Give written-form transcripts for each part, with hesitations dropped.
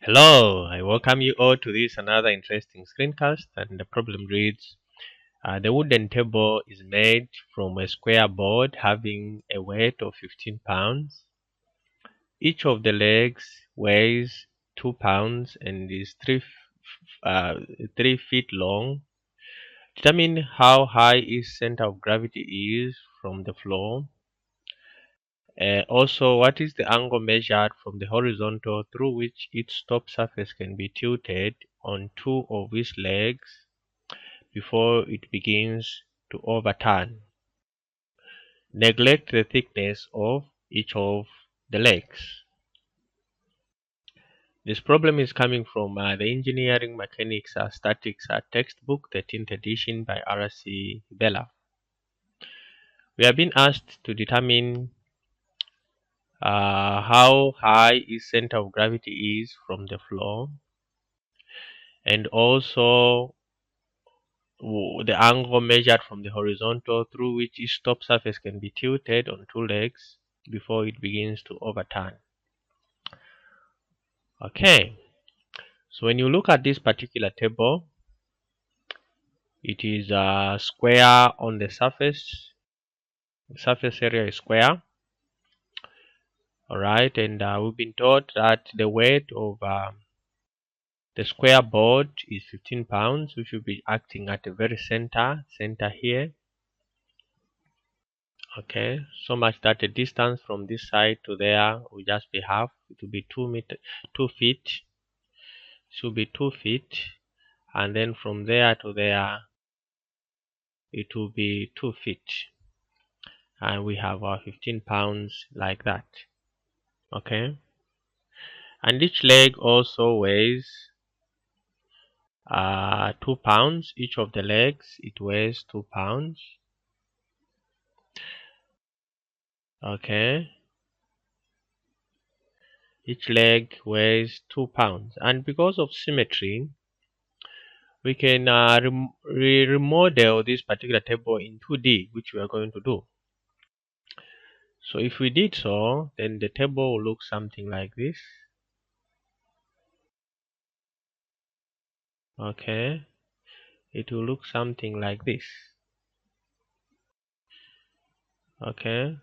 Hello, I welcome you all to this another interesting screencast, and the problem reads, the wooden table is made from a square board having a weight of 15 pounds. Each of the legs weighs 2 pounds and is 3 feet long. Determine how high its center of gravity is from the floor. Also, what is the angle measured from the horizontal through which its top surface can be tilted on two of its legs before it begins to overturn? Neglect the thickness of each of the legs. This problem is coming from the Engineering Mechanics Statics textbook, 13th edition by R.C. Hibbeler. We have been asked to determine how high its center of gravity is from the floor, and also the angle measured from the horizontal through which its top surface can be tilted on two legs before it begins to overturn. Okay, so when you look at this particular table, it is a square on the surface. The surface area is square. Alright, and we've been taught that the weight of the square board is 15 pounds. We should be acting at the very center here. Okay, so much that the distance from this side to there will just be half. It will be 2 feet. Should be 2 feet, and then from there to there it will be 2 feet, and we have our 15 pounds like that. Okay, and each leg also weighs 2 pounds. Each of the legs, it weighs 2 pounds. Okay, each leg weighs 2 pounds, and because of symmetry we can remodel this particular table in 2D, which we are going to do. So if we did so, then the table will look something like this. Okay, it will look something like this. Okay,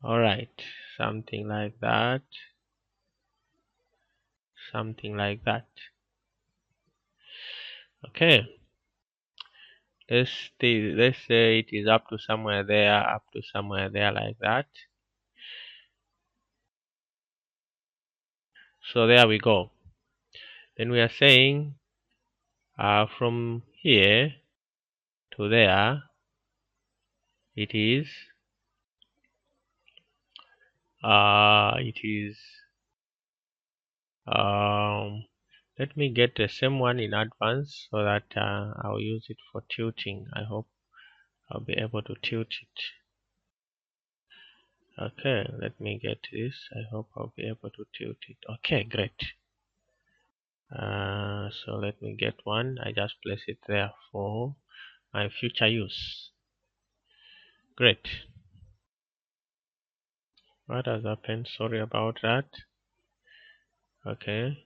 all right, something like that, something like that. Okay, let's say it is up to somewhere there, like that. So there we go. Then we are saying from here to there it is let me get the same one in advance so that I'll use it for tilting. I hope I'll be able to tilt it. Okay, let me get this. I hope I'll be able to tilt it. Okay, great. So let me get one. I just place it there for my future use. Great. What has happened? Sorry about that. Okay,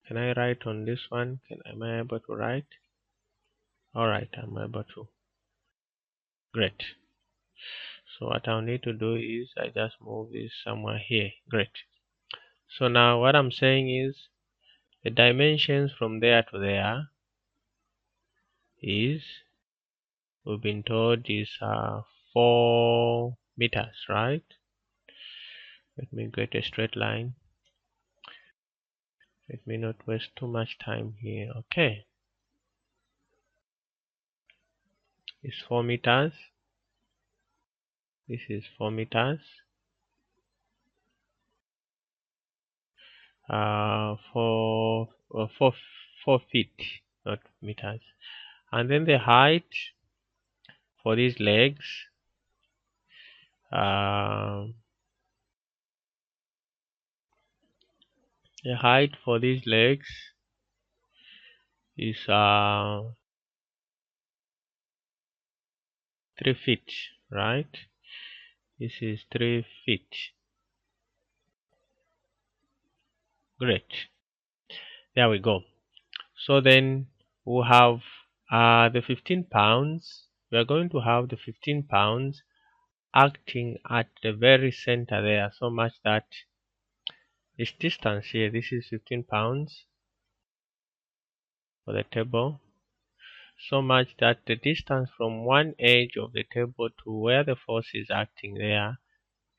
can I write on this one? Am I able to write? Alright, I'm able to. Great. So what I'll need to do is I just move this somewhere here. Great. So now what I'm saying is the dimensions from there to there is, we've been told, is 4 meters, right? Let me get a straight line. Let me not waste too much time here. Okay, it's 4 meters. This is 4 meters. 4 feet, not meters. And then the height for these legs, the height for these legs is 3 feet, right? This is 3 feet. Great. There we go. So then we'll have the 15 pounds. We are going to have the 15 pounds acting at the very center there, so much that this distance here, this is 15 pounds for the table, so much that the distance from one edge of the table to where the force is acting there,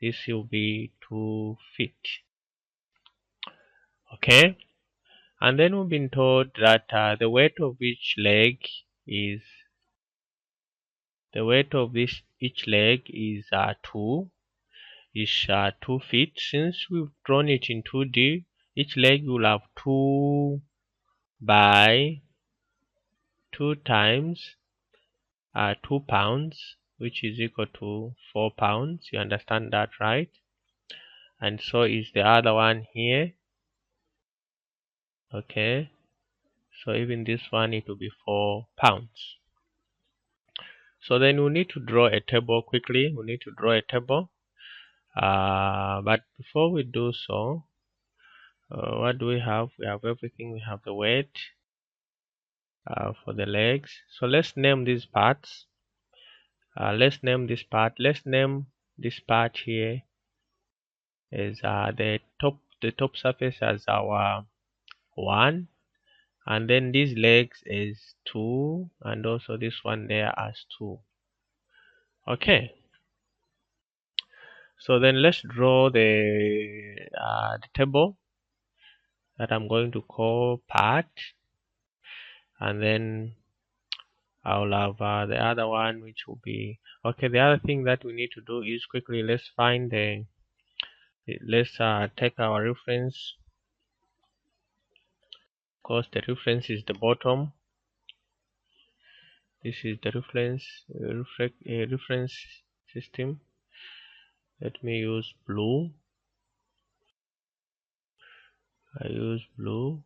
this will be 2 feet. Okay, and then we've been told that the weight of each leg is each leg is 2 feet. Since we've drawn it in 2D, each leg will have 2 by 2 times 2 pounds, which is equal to 4 pounds. You understand that, right? And so is the other one here. Okay, so even this one, it will be 4 pounds. So then we need to draw a table quickly. We need to draw a table. But before we do so, what do we have? We have everything. We have the weight for the legs. So let's name these parts. Let's name this part. Let's name this part here as the top surface as our 1, and then these legs is 2, and also this one there as 2. Okay. So then let's draw the table that I'm going to call part, and then I'll have the other one, which will be okay. The other thing that we need to do is quickly let's find let's take our reference. Of course, the reference is the bottom. This is the reference system. Let me use blue. I use blue.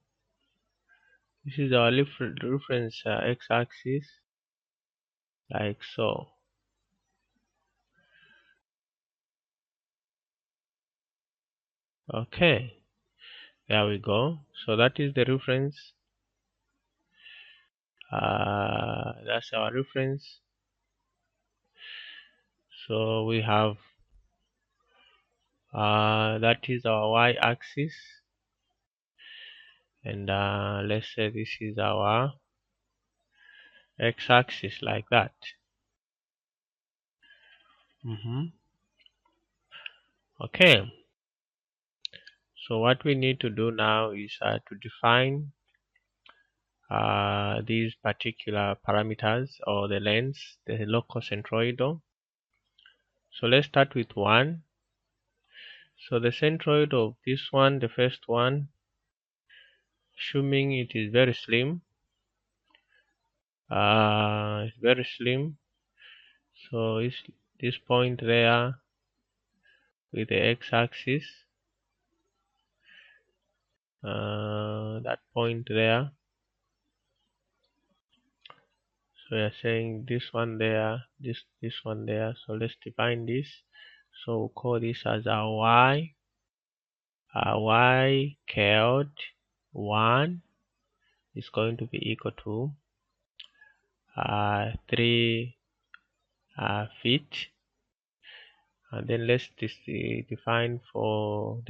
This is our reference x-axis, like so. Okay, there we go. So that is the reference. That's our reference. So we have that is our y-axis, and let's say this is our x-axis, like that. Okay, so what we need to do now is to define these particular parameters, or the lengths, the local centroid. So let's start with 1. So the centroid of this one, the first one, assuming it is very slim, it's very slim, so it's this point there with the x-axis, that point there. So we are saying this one there, this one there. So let's define this. So we'll call this as our y. Our y curled 1 is going to be equal to 3 feet. And then let's define for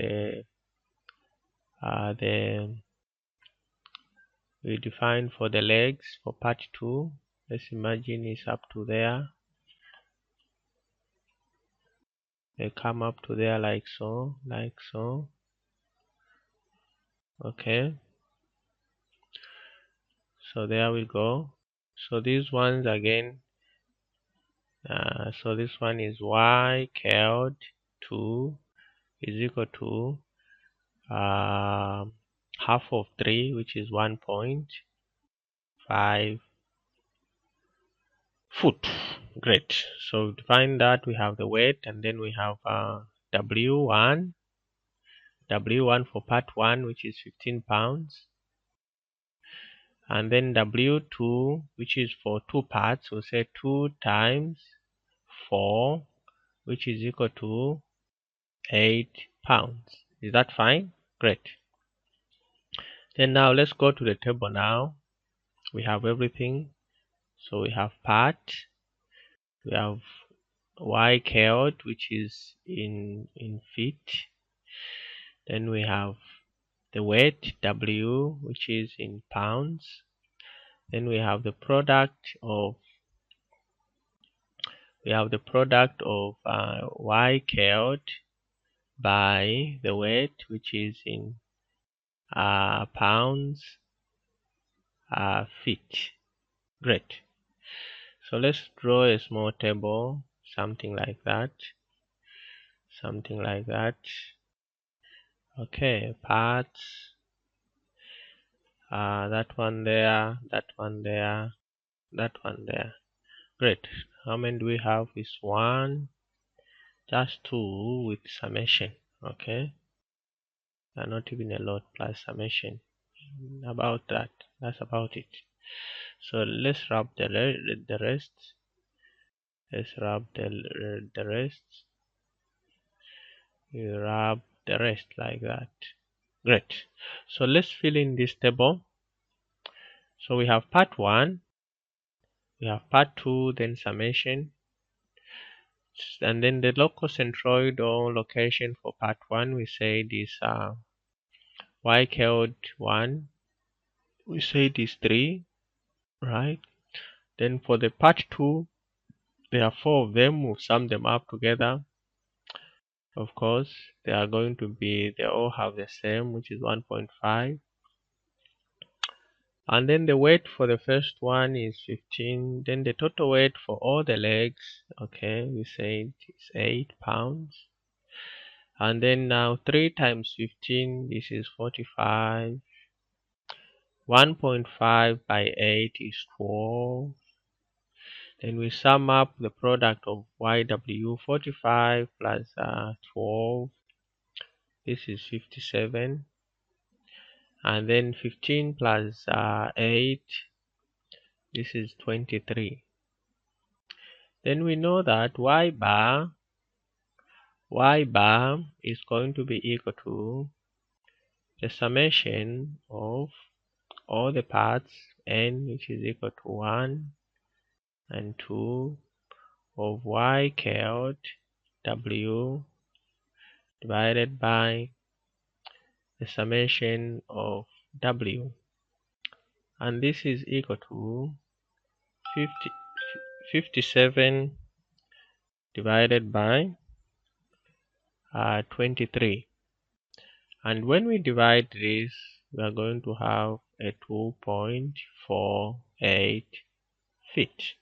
we define for the legs for part 2. Let's imagine it's up to there. They come up to there like so, Okay, so there we go. So these ones again, so this one is y curled 2 is equal to half of 3, which is 1.5 foot. Great. So to find that, we have the weight, and then we have w1 for part 1, which is 15 pounds, and then w2, which is for 2 parts. We'll say 2 times 4, which is equal to 8 pounds. Is that fine? Great. Then now let's go to the table now. We have everything. So we have part, we have y count, which is in feet. Then we have the weight W, which is in pounds. Then we have the product of y count by the weight, which is in pounds feet. Great. So let's draw a small table, something like that. Okay, parts, that one there, that one there, that one there. Great. How many do we have? Is one, just two with summation. Okay, not even a lot plus summation. About that. That's about it. So let's wrap the rest. Let's wrap the rest. You wrap the rest like that. Great. So let's fill in this table. So we have part 1, we have part 2, then summation, and then the local centroid or location for part 1 we say this y code 1, we say this 3, right? Then for the part 2 there are 4 of them. We'll sum them up together. Of course they are going to be, they all have the same, which is 1.5. And then the weight for the first one is 15. Then the total weight for all the legs, okay, we say it's 8 pounds. And then now 3 times 15, this is 45. 1.5 by 8 is 12. Then we sum up the product of YW, 45 plus 12. This is 57. And then 15 plus 8, this is 23. Then we know that y bar is going to be equal to the summation of all the parts n, which is equal to 1 and 2 of y count W divided by the summation of W, and this is equal to 57 divided by 23. And when we divide this, we are going to have a 2.48 feet.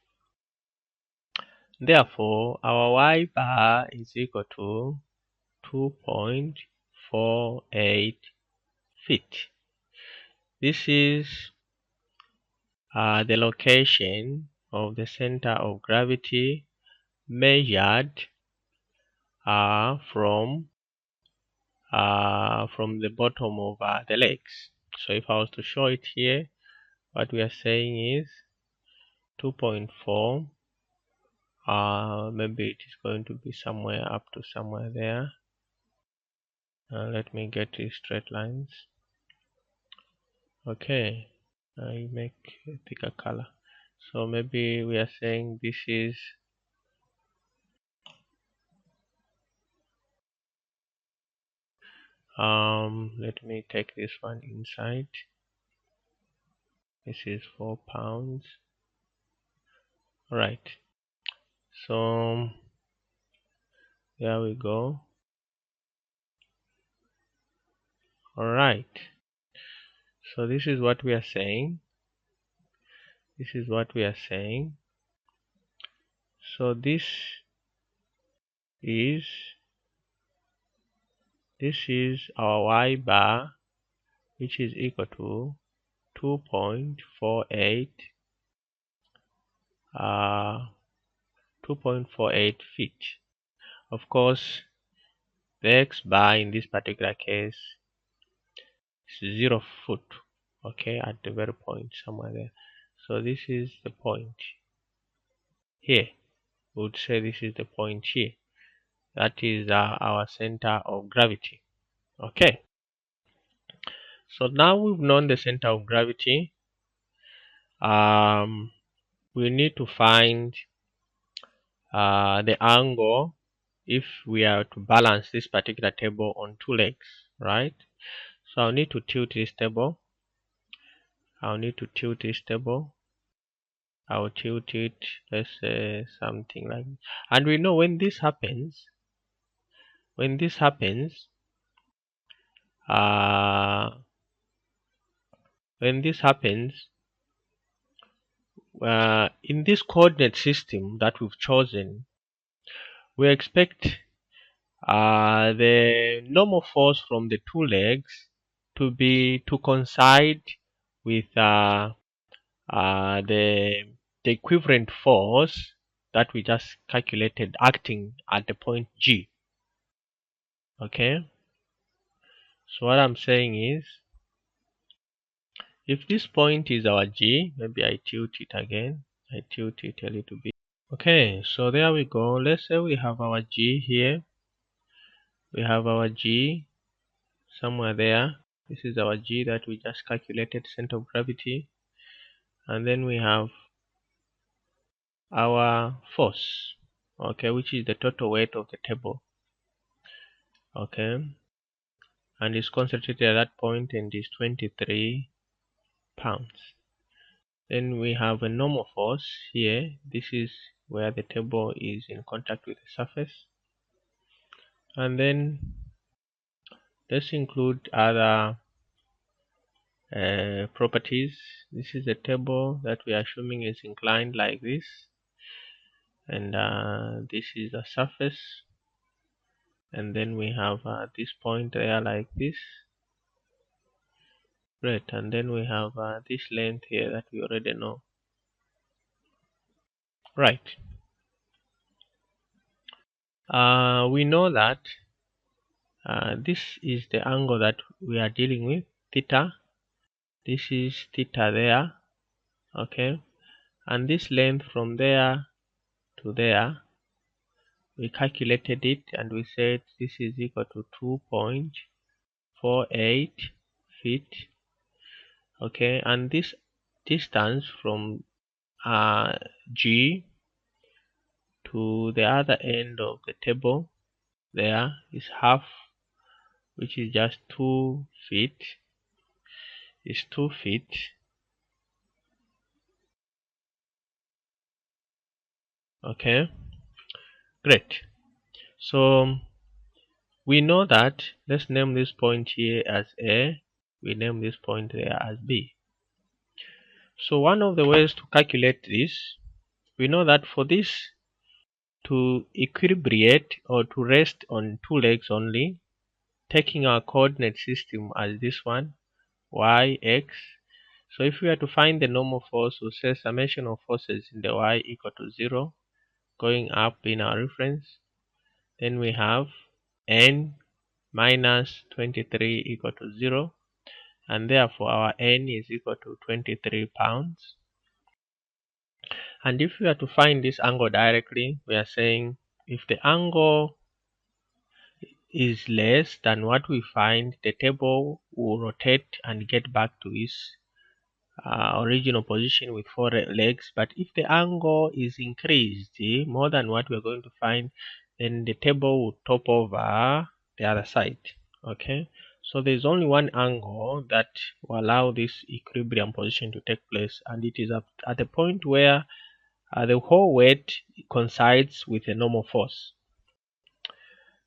Therefore, our y bar is equal to 2.48 feet. This is the location of the center of gravity measured from the bottom of the legs. So if I was to show it here, what we are saying is 2.4. Maybe it is going to be somewhere up to somewhere there. Let me get these straight lines. Okay, I make a thicker color. So maybe we are saying this is let me take this one inside. This is 4 pounds. Right. So there we go. All right. So this is what we are saying. So this is our y bar, which is equal to 2.48 2.48 feet. Of course, the x bar in this particular case is 0 foot. Okay, at the very point somewhere there. So this is the point here. We would say this is the point here. That is our center of gravity. Okay. So now we've known the center of gravity. We need to find the angle if we are to balance this particular table on two legs, right? So I'll need to tilt this table. I'll tilt it, let's say something like this. And we know when this happens, uh, in this coordinate system that we've chosen, we expect the normal force from the two legs to coincide with the equivalent force that we just calculated acting at the point G. Okay, so what I'm saying is, if this point is our G, maybe I tilt it again, I tilt it a little bit. Okay, so there we go. Let's say we have our G here, we have our G somewhere there. This is our G that we just calculated, center of gravity, and then we have our force, okay, which is the total weight of the table, okay, and it's concentrated at that point and is 23 pounds. Then we have a normal force here. This is where the table is in contact with the surface, and then let's include other properties. This is a table that we are assuming is inclined like this, and this is the surface, and then we have this point there like this. Great, and then we have this length here that we already know. Right. We know that this is the angle that we are dealing with, theta. This is theta there, okay, and this length from there to there, we calculated it and we said this is equal to 2.48 feet, okay, and this distance from G to the other end of the table there is half, which is just 2 feet. Is 2 feet. Okay, great. So we know that, let's name this point here as A, we name this point there as B. So one of the ways to calculate this, we know that for this to equilibrate or to rest on two legs only, taking our coordinate system as this one, y, x. So if we are to find the normal force, we'll say summation of forces in the y equal to 0, going up in our reference. Then we have n minus 23 equal to 0, and therefore our n is equal to 23 pounds. And if we are to find this angle directly, we are saying if the angle is less than what we find, the table will rotate and get back to its original position with 4 legs. But if the angle is increased more than what we're going to find, then the table will top over the other side. Okay, so there's only one angle that will allow this equilibrium position to take place, and it is at the point where the whole weight coincides with a normal force.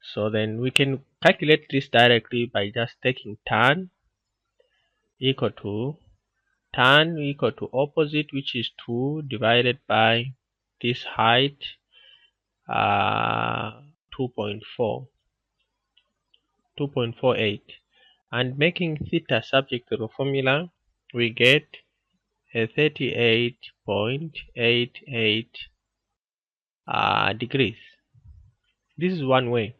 So then we can calculate this directly by just taking tan equal to opposite, which is 2, divided by this height, 2.48, and making theta subject to the formula, we get a 38.88 degrees. This is one way.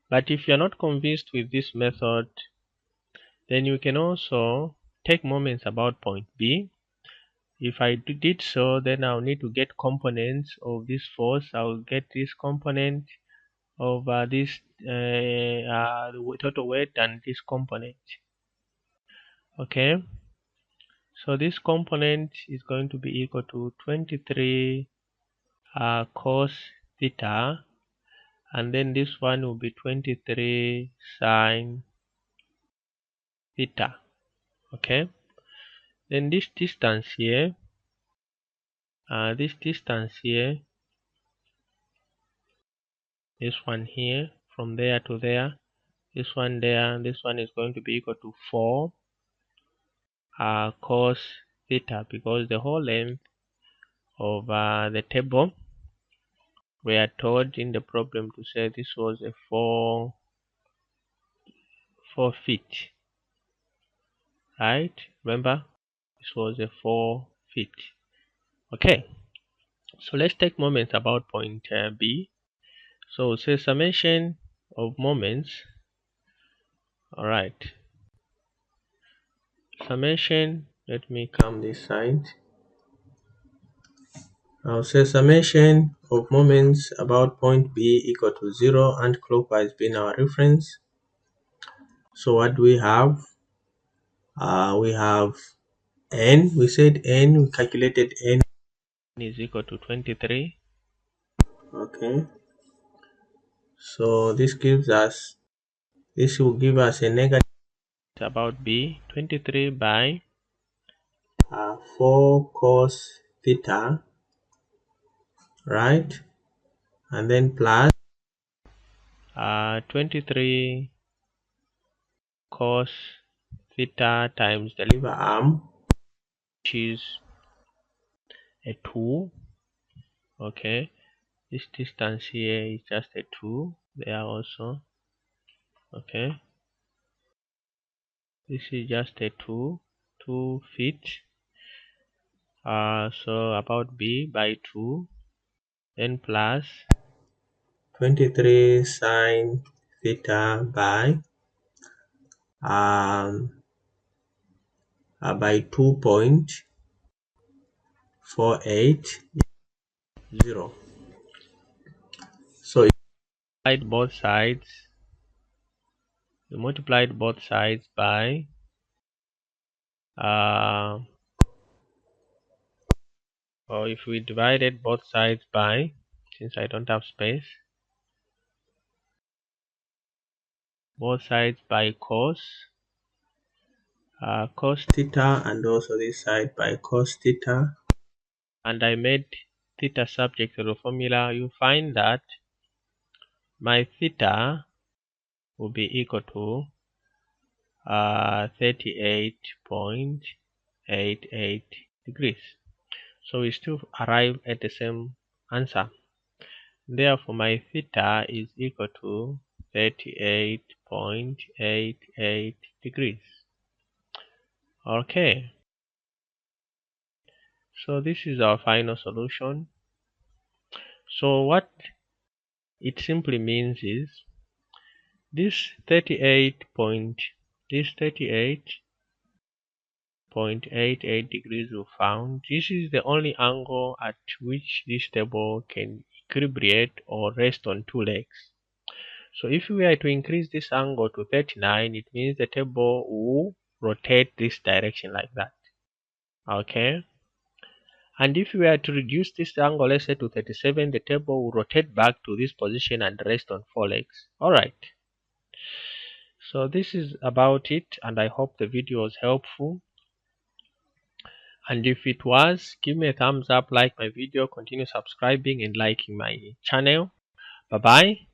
But if you're not convinced with this method, then you can also take moments about point B. If I did so, then I'll need to get components of this force. I'll get this component of this the total weight and this component. Okay, so this component is going to be equal to 23 cos theta, and then this one will be 23 sine theta. Okay, then this distance here, this one here from there to there, this one there, this one is going to be equal to 4 cos theta, because the whole length of the table, we are told in the problem to say this was a 4 feet, right? Remember, this was a 4 feet. Okay, so let's take moments about point B. So say summation of moments. All right, summation, let me come this side. I'll say summation of moments about point B equal to 0 and clockwise being our reference. So what do we have? We have n. We said n, we calculated n is equal to 23. Okay, so this will give us a negative about B, 23 by 4 cos theta, right? And then plus 23 cos theta times the lever arm, which is a 2. Okay, this distance here is just a 2 there also. Okay, this is just a 2 feet. So about B by 2, then plus 23 sine theta by 2.480. So we multiplied both sides by or if we divided both sides by, since I don't have space, both sides by cos theta, and also this side by cos theta, and I made theta subject to the formula, you find that my theta will be equal to 38.88 degrees. So we still arrive at the same answer. Therefore, my theta is equal to 38.88 degrees. Okay, so this is our final solution. So what it simply means is this 38.88 degrees we found, this is the only angle at which this table can equilibrate or rest on two legs. So if we are to increase this angle to 39, it means the table will rotate this direction like that. Okay, and if we are to reduce this angle, let's say to 37, the table will rotate back to this position and rest on four legs. Alright, so this is about it, and I hope the video was helpful. And if it was, give me a thumbs up, like my video, continue subscribing and liking my channel. Bye bye,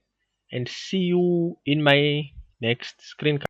and see you in my next screencast.